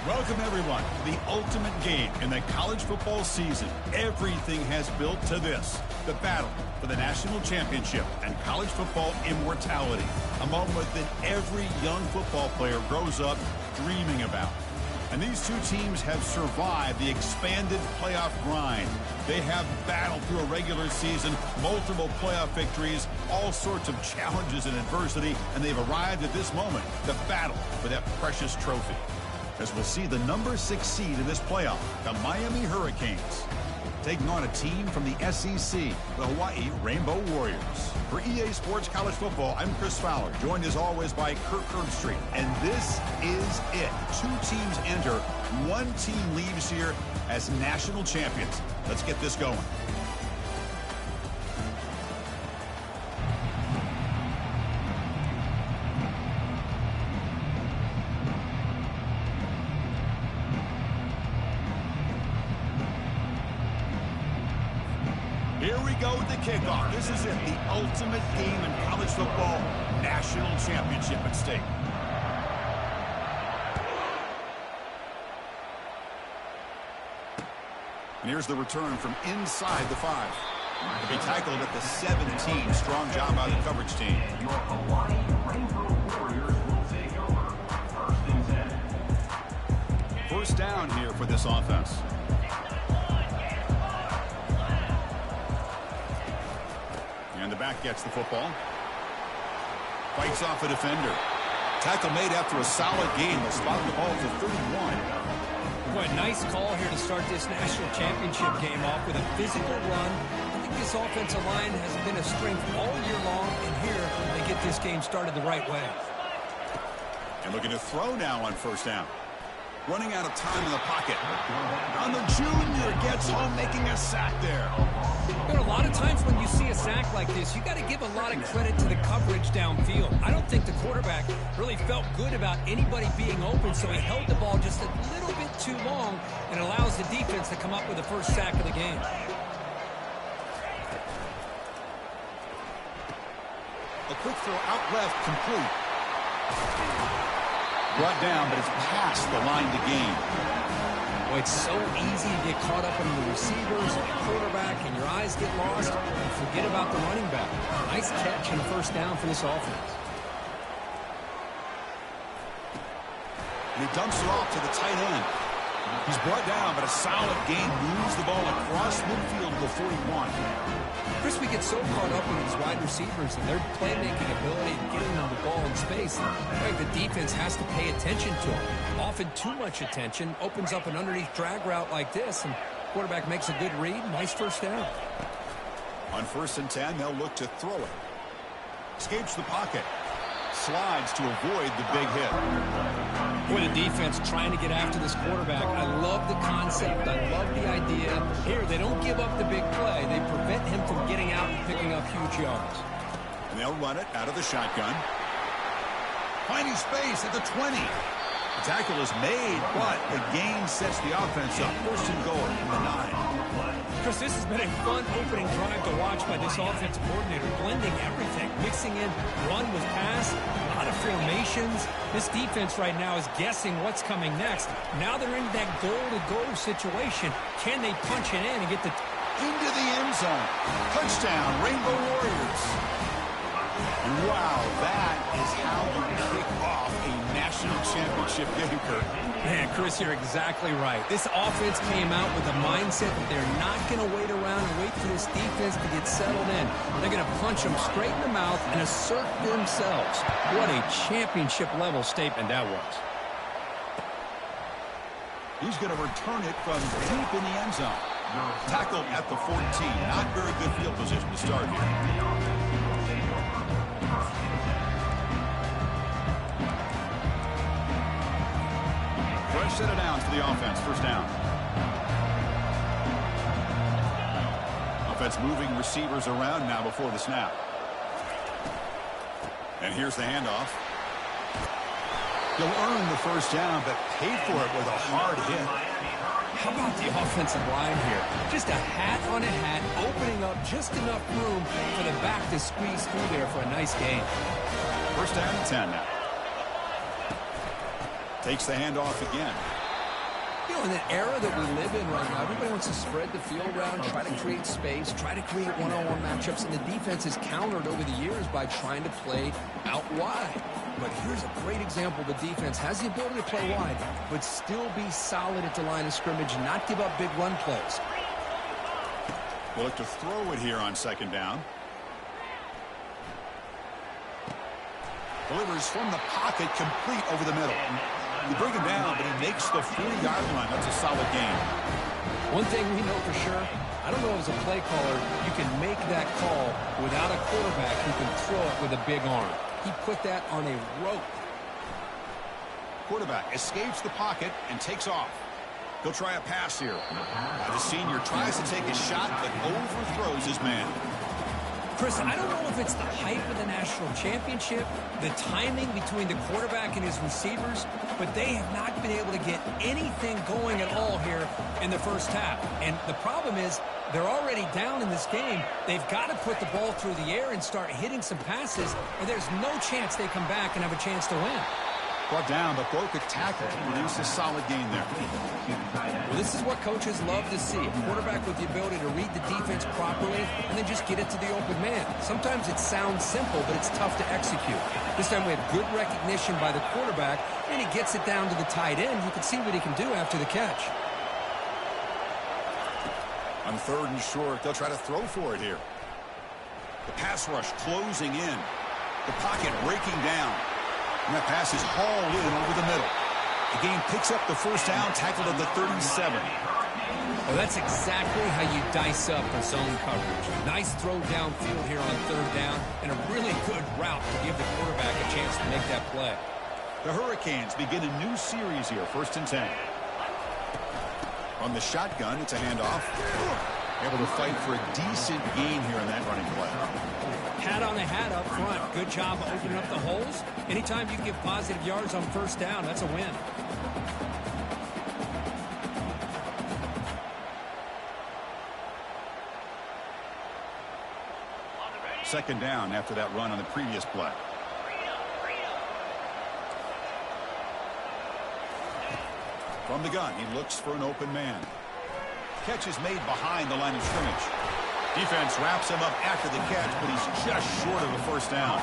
Welcome, everyone, to the ultimate game in the college football season. Everything has built to this, the battle for the national championship and college football immortality, a moment that every young football player grows up dreaming about. And these two teams have survived the expanded playoff grind. They have battled through a regular season, multiple playoff victories, all sorts of challenges and adversity, and they've arrived at this moment, the battle for that precious trophy. As we'll see the number 6 seed in this playoff, the Miami Hurricanes, taking on a team from the SEC, the Hawaii Rainbow Warriors. For EA Sports College Football, I'm Chris Fowler, joined as always by Kirk Herbstreit. And this is it. 2 teams enter, 1 team leaves here as national champions. Let's get this going. Here we go with the kickoff. This is it, the ultimate game in college football, national championship at stake. And here's the return from inside the 5. To be tackled at the 17. Strong job by the coverage team. Your Hawaii Rainbow Warriors will take over. 1st and 10. First down here for this offense. And the back gets the football. Fights off a defender. Tackle made after a solid gain. They'll spot the ball to 31. What a nice call here to start this national championship game off with a physical run. I think this offensive line has been a strength all year long, and here they get this game started the right way. And looking to throw now on first down. Running out of time in the pocket. And the junior gets home, making a sack there. There are a lot of times when you see a sack like this, you got to give a lot of credit to the coverage downfield. I don't think the quarterback really felt good about anybody being open, so he held the ball just a little bit too long and allows the defense to come up with the first sack of the game. A quick throw out left, complete. Brought down, but it's past the line to gain. Boy, it's so easy to get caught up in the receivers and the quarterback, and your eyes get lost and forget about the running back. Nice catch and first down for this offense. And he dumps it off to the tight end. He's brought down, but a solid gain moves the ball across midfield to 41. Chris, we get so caught up in these wide receivers and their playmaking ability and getting them the ball in space. Like the defense has to pay attention to them. Often too much attention opens up an underneath drag route like this, and quarterback makes a good read. Nice first down. On 1st and 10, they'll look to throw it. Escapes the pocket. Slides to avoid the big hit. Boy, the defense trying to get after this quarterback. I love the concept. I love the idea. Here, they don't give up the big play. They prevent him from getting out and picking up huge yards. And they'll run it out of the shotgun. Finding space at the 20. The tackle is made, but the gain sets the offense up. 1st and goal from the 9. Chris, this has been a fun opening drive to watch by this offensive coordinator, blending everything, mixing in run with pass, a lot of formations. This defense right now is guessing what's coming next. Now they're in that goal-to-goal situation. Can they punch it in and get the... Into the end zone. Touchdown, Rainbow Warriors. And wow, that is how you kick off a national championship game, Kirk. Man, Chris, you're exactly right. This offense came out with a mindset that they're not going to wait around and wait for this defense to get settled in. They're going to punch them straight in the mouth and assert themselves. What a championship-level statement that was. He's going to return it from deep in the end zone. Tackled at the 14. Not very good field position to start here. Fresh set of downs for the offense. First down. Offense moving receivers around now before the snap. And here's the handoff. He'll earn the first down, but paid for it with a hard hit. How about the offensive line here? Just a hat on a hat, opening up just enough room for the back to squeeze through there for a nice gain. First down and 10 now. Takes the handoff again. You know, in the era that we live in right now, everybody wants to spread the field around, try to create space, try to create one-on-one matchups, and the defense is countered over the years by trying to play out wide. But here's a great example. The defense has the ability to play wide, but still be solid at the line of scrimmage and not give up big run plays. We'll look to throw it here on second down. Delivers from the pocket, complete over the middle. You bring him down, but he makes the 40-yard line. That's a solid gain. One thing we know for sure, I don't know as a play caller, you can make that call without a quarterback who can throw it with a big arm. He put that on a rope. Quarterback escapes the pocket and takes off. He'll try a pass here. The senior tries to take a shot, but overthrows his man. Chris, I don't know if it's the hype of the national championship, the timing between the quarterback and his receivers, but they have not been able to get anything going at all here in the first half. And the problem is they're already down in this game. They've got to put the ball through the air and start hitting some passes, or there's no chance they come back and have a chance to win. Brought down, but broke a tackle to produce a solid gain there. Well, this is what coaches love to see. A quarterback with the ability to read the defense properly and then just get it to the open man. Sometimes it sounds simple, but it's tough to execute. This time we have good recognition by the quarterback, and he gets it down to the tight end. You can see what he can do after the catch. On third and short, they'll try to throw for it here. The pass rush closing in. The pocket breaking down. And that pass is hauled in over the middle. The game picks up the first down, tackled at the 37. Well, that's exactly how you dice up a zone coverage. Nice throw downfield here on third down, and a really good route to give the quarterback a chance to make that play. The Hurricanes begin a new series here, 1st and 10. On the shotgun, it's a handoff. Able to fight for a decent gain here in that running play. Hat on a hat up front. Good job of opening up the holes. Anytime you give positive yards on first down, that's a win. Second down after that run on the previous play. From the gun, he looks for an open man. Catch is made behind the line of scrimmage. Defense wraps him up after the catch, but he's just short of a first down.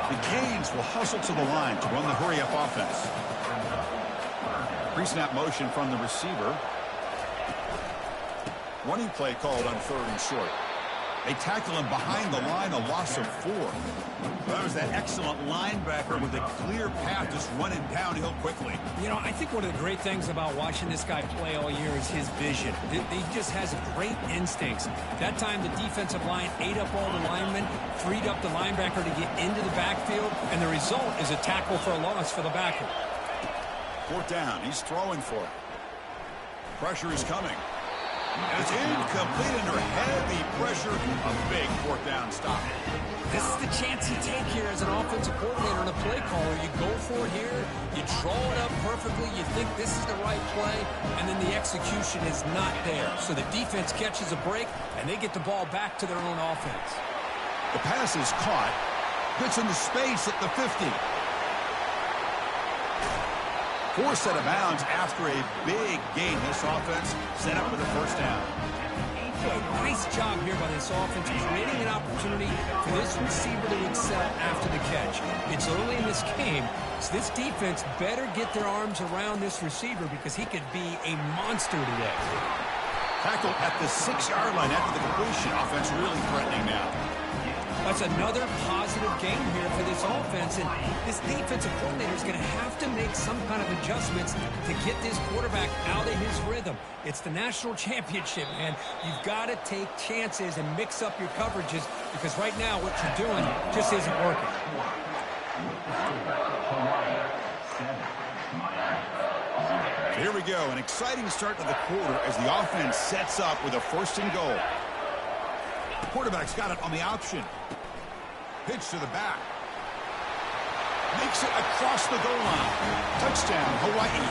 The Canes will hustle to the line to run the hurry-up offense. Pre-snap motion from the receiver. Running play called on third and short. They tackle him behind the line, a loss of 4. That was that excellent linebacker with a clear path just running downhill quickly. You know, I think one of the great things about watching this guy play all year is his vision. He just has great instincts. That time the defensive line ate up all the linemen, freed up the linebacker to get into the backfield, and the result is a tackle for a loss for the backer. 4th down, he's throwing for it. Pressure is coming. And it's incomplete under heavy pressure. A big 4th down stop. This is the chance you take here as an offensive coordinator and a play caller. You go for it here, you draw it up perfectly, you think this is the right play, and then the execution is not there. So the defense catches a break, and they get the ball back to their own offense. The pass is caught. Gets into space at the 50. 4 set of bounds after a big gain. This offense set up with a first down. Nice job here by this offense, creating an opportunity for this receiver to excel after the catch. It's early in this game, so this defense better get their arms around this receiver because he could be a monster today. Tackled at the 6-yard line after the completion. Offense really threatening now. That's another positive game here for this offense, and this defensive coordinator is going to have to make some kind of adjustments to get this quarterback out of his rhythm. It's the national championship, man. You've got to take chances and mix up your coverages because right now what you're doing just isn't working. Here we go, an exciting start to the quarter as the offense sets up with a 1st and goal. The quarterback's got it on the option. Pitch to the back. Makes it across the goal line. Touchdown, Hawaii.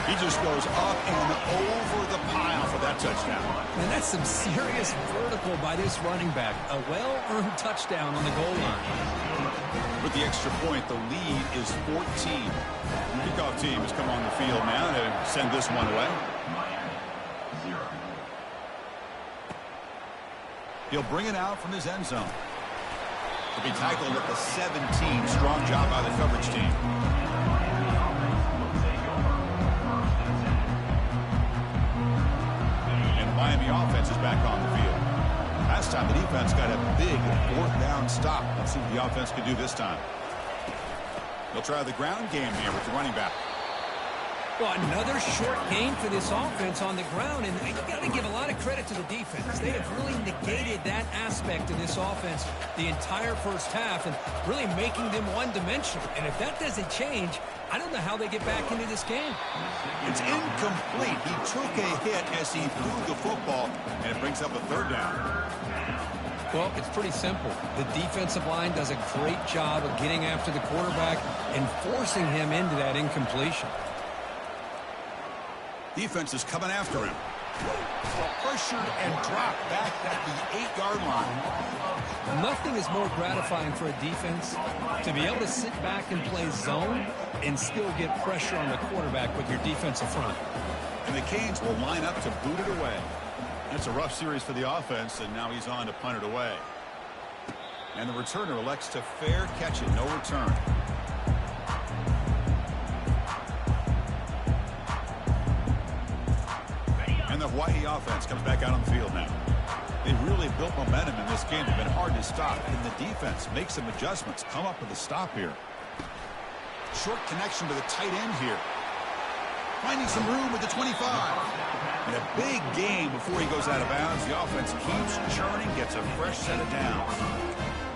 He just goes up and over the pile for that touchdown. And that's some serious vertical by this running back. A well-earned touchdown on the goal line. With the extra point, the lead is 14. The kickoff team has come on the field now to send this one away. Miami, 0. He'll bring it out from his end zone. He'll be tackled at the 17. Strong job by the coverage team. And the Miami offense is back on the field. Last time the defense got a big fourth down stop. Let's see what the offense can do this time. They'll try the ground game here with the running back. Well, another short gain for this offense on the ground, and you got to give a lot of credit to the defense. They have really negated that aspect of this offense the entire first half and really making them one-dimensional. And if that doesn't change, I don't know how they get back into this game. It's incomplete. He took a hit as he threw the football, and it brings up a third down. Well, it's pretty simple. The defensive line does a great job of getting after the quarterback and forcing him into that incompletion. Defense is coming after him. Pressured and dropped back at the 8-yard line. Nothing is more gratifying for a defense to be able to sit back and play zone and still get pressure on the quarterback with your defensive front. And the Canes will line up to boot it away. It's a rough series for the offense, and now he's on to punt it away. And the returner elects to fair catch it, no return. And the Hawaii offense comes back out on the field now. They've really built momentum in this game. They've been hard to stop, and the defense makes some adjustments. Come up with a stop here. Short connection to the tight end here. Finding some room with the 25. And a big game before he goes out of bounds. The offense keeps churning, gets a fresh set of downs.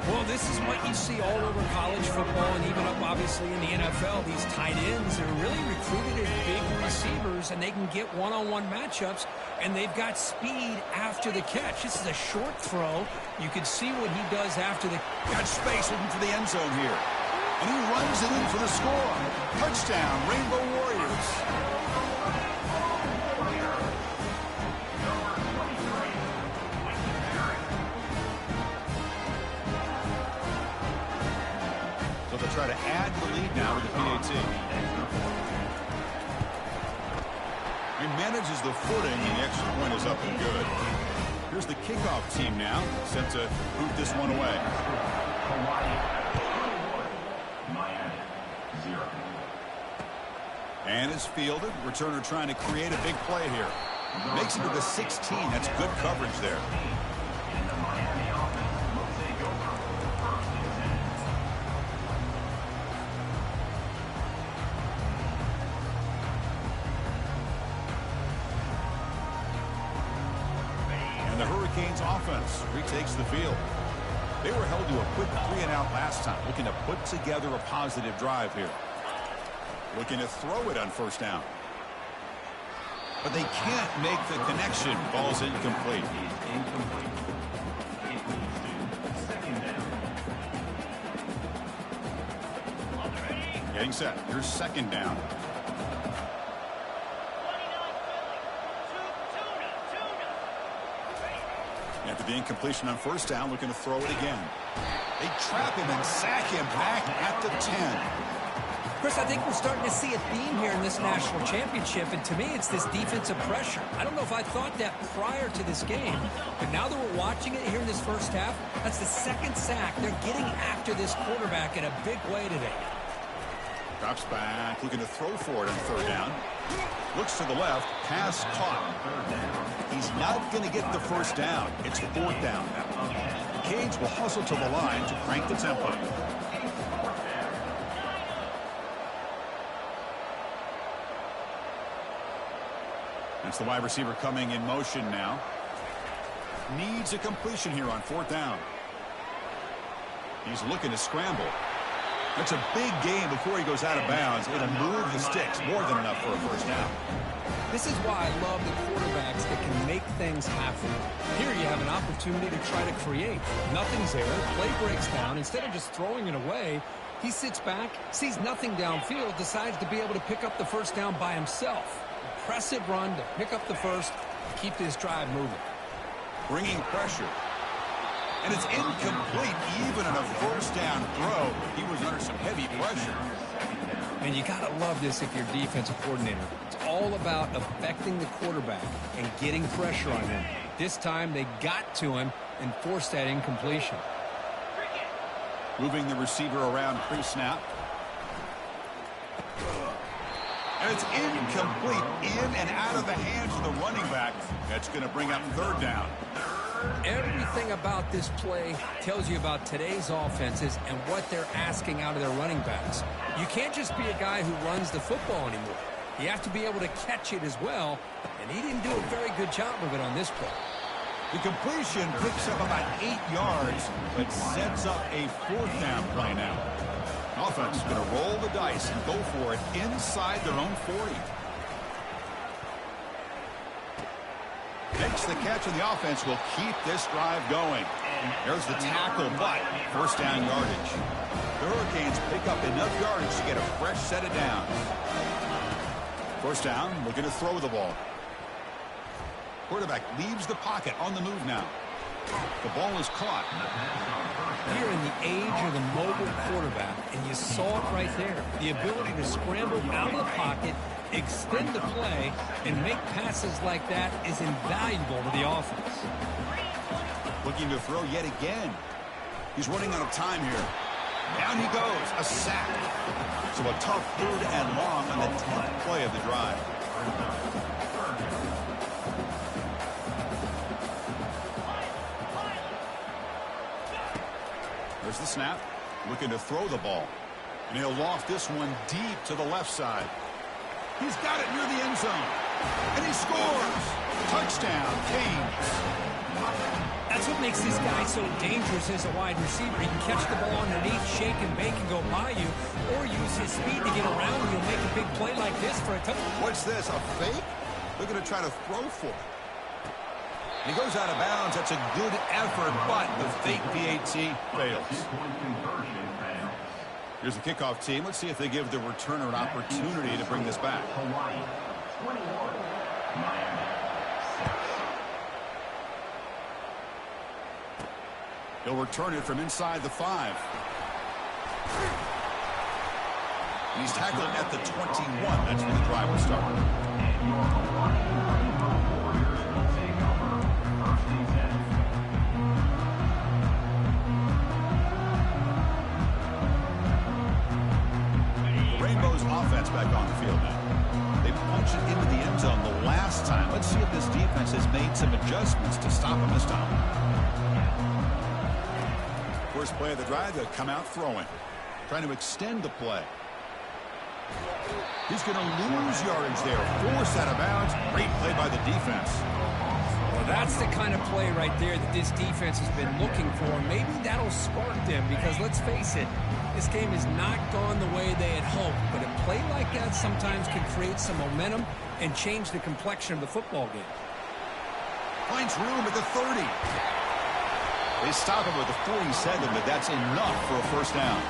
Well, this is what you see all over college football and even up, obviously, in the NFL. These tight ends are really recruited as big receivers, and they can get one-on-one matchups, and they've got speed after the catch. This is a short throw. You can see what he does after the... Got space looking for the end zone here. And he runs it in for the score. Touchdown, Rainbow Warriors. So they'll try to add the lead now with the PAT. He manages the footing, and the extra point is up and good. Here's the kickoff team now, set to boot this one away. Miami, 0. And is fielded. Returner trying to create a big play here. Makes it to the 16. That's good coverage there. And the Miami offense will take over. First and 10. And the Hurricanes offense retakes the field. They were held to a quick 3-and-out last time, looking to put together a positive drive here. Looking to throw it on first down. But they can't make the connection. Ball's incomplete. Incomplete. It moves to second down. Getting set. Here's second down. After the incompletion on first down, looking to throw it again. They trap him and sack him back at the 10. Chris, I think we're starting to see a theme here in this national championship, and to me, it's this defensive pressure. I don't know if I thought that prior to this game, but now that we're watching it here in this first half, that's the second sack. They're getting after this quarterback in a big way today. Drops back, looking to throw for it on third down. Looks to the left, pass caught. He's not going to get the first down. It's fourth down now. The Canes will hustle to the line to crank the tempo. That's the wide receiver coming in motion now. Needs a completion here on fourth down. He's looking to scramble. That's a big game before he goes out of bounds. It'll move the sticks, more than enough for a first down. This is why I love the quarterbacks that can make things happen. Here you have an opportunity to try to create. Nothing's there. Play breaks down. Instead of just throwing it away, he sits back, sees nothing downfield, decides to be able to pick up the first down by himself. Impressive run to pick up the first, keep this drive moving. Bringing pressure. And it's incomplete. Even on a first down throw, he was under some heavy pressure. And you got to love this if you're a defensive coordinator. It's all about affecting the quarterback and getting pressure on him. This time they got to him and forced that incompletion. Moving the receiver around pre-snap. And it's incomplete. In and out of the hands of the running back. That's going to bring up third down. Everything about this play tells you about today's offenses and what they're asking out of their running backs. You can't just be a guy who runs the football anymore. You have to be able to catch it as well, and he didn't do a very good job of it on this play. The completion picks up about 8 yards, but sets up a fourth down play now. Offense is going to roll the dice and go for it inside their own 40. Makes the catch, and the offense will keep this drive going. There's the tackle, but first down yardage. The Hurricanes pick up enough yardage to get a fresh set of downs. First down, looking to throw the ball. Quarterback leaves the pocket on the move now. The ball is caught. Here in the age of the mobile quarterback, and you saw it right there, the ability to scramble out of the pocket, extend the play, and make passes like that is invaluable to the offense. Looking to throw yet again. He's running out of time here. Down he goes, a sack. So a tough third and long on the 10th play of the drive. There's the snap. Looking to throw the ball. And he'll loft this one deep to the left side. He's got it near the end zone. And he scores. Touchdown, Canes. That's what makes this guy so dangerous as a wide receiver. He can catch the ball underneath, shake and bake and go by you, or use his speed to get around you and make a big play like this for a touchdown. What's this, a fake? They're going to try to throw for it. He goes out of bounds. That's a good effort, but the fake PAT fails. Here's the kickoff team. Let's see if they give the returner an opportunity to bring this back. He'll return it from inside the 5. And he's tackled at the 21. That's where the drive will start. Offense back on the field now. They punched it into the end zone the last time. Let's see if this defense has made some adjustments to stop him this time. First play of the drive, they'll come out throwing. Trying to extend the play. He's going to lose yardage there. Forced out of bounds. Great play by the defense. Well, that's the kind of play right there that this defense has been looking for. Maybe that'll spark them because, let's face it, this game has not gone the way they had hoped. But a play like that sometimes can create some momentum and change the complexion of the football game. Finds room at the 30. They stop him with the 47, but that's enough for a first down.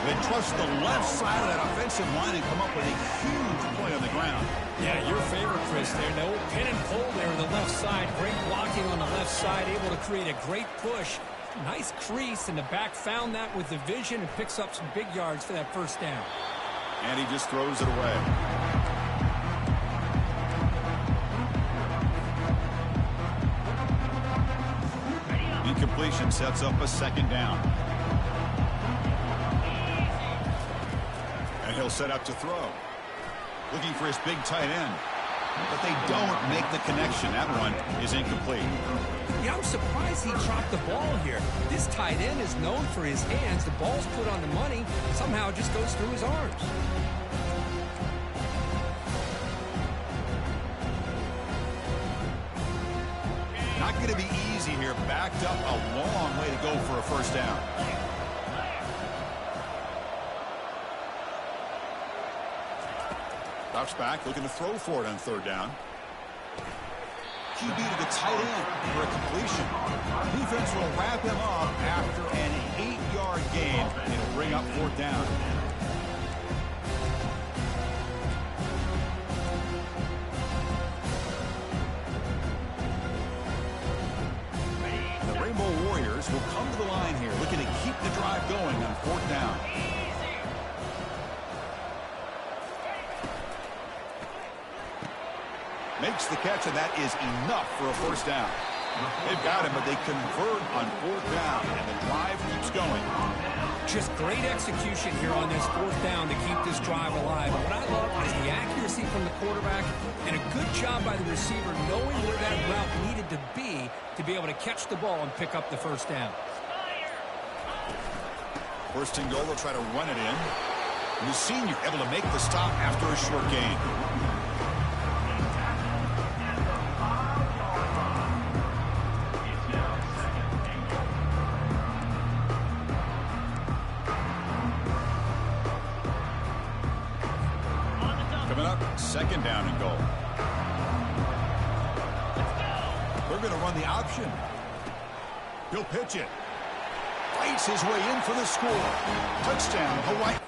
They trust the left side of that offensive line and come up with a huge play on the ground. Yeah, your favorite, Chris, there. No pin and pull there on the left side. Great blocking on the left side, able to create a great push. Nice crease, and the back found that with the vision and picks up some big yards for that first down. And he just throws it away. Incompletion sets up a second down. And he'll set up to throw. Looking for his big tight end. But they don't make the connection. That one is incomplete. Yeah, I'm surprised he dropped the ball here. This tight end is known for his hands. The ball's put on the money. Somehow it just goes through his arms. Not going to be easy here. Backed up a long way to go for a first down. Drops back, looking to throw for it on third down. QB to the tight end for a completion. Defense will wrap him up after an 8-yard gain. It'll bring up fourth down. The Rainbow Warriors Makes the catch, and that is enough for a first down. They've got him, but they convert on fourth down, and the drive keeps going. Just great execution here on this fourth down to keep this drive alive. And what I love is the accuracy from the quarterback and a good job by the receiver knowing where that route needed to be able to catch the ball and pick up the first down. First and goal, they'll try to run it in. And the senior able to make the stop after a short gain. Coming up, second down and goal. They're going to run the option. He'll pitch it. Fights his way in for the score. Touchdown, Hawaii.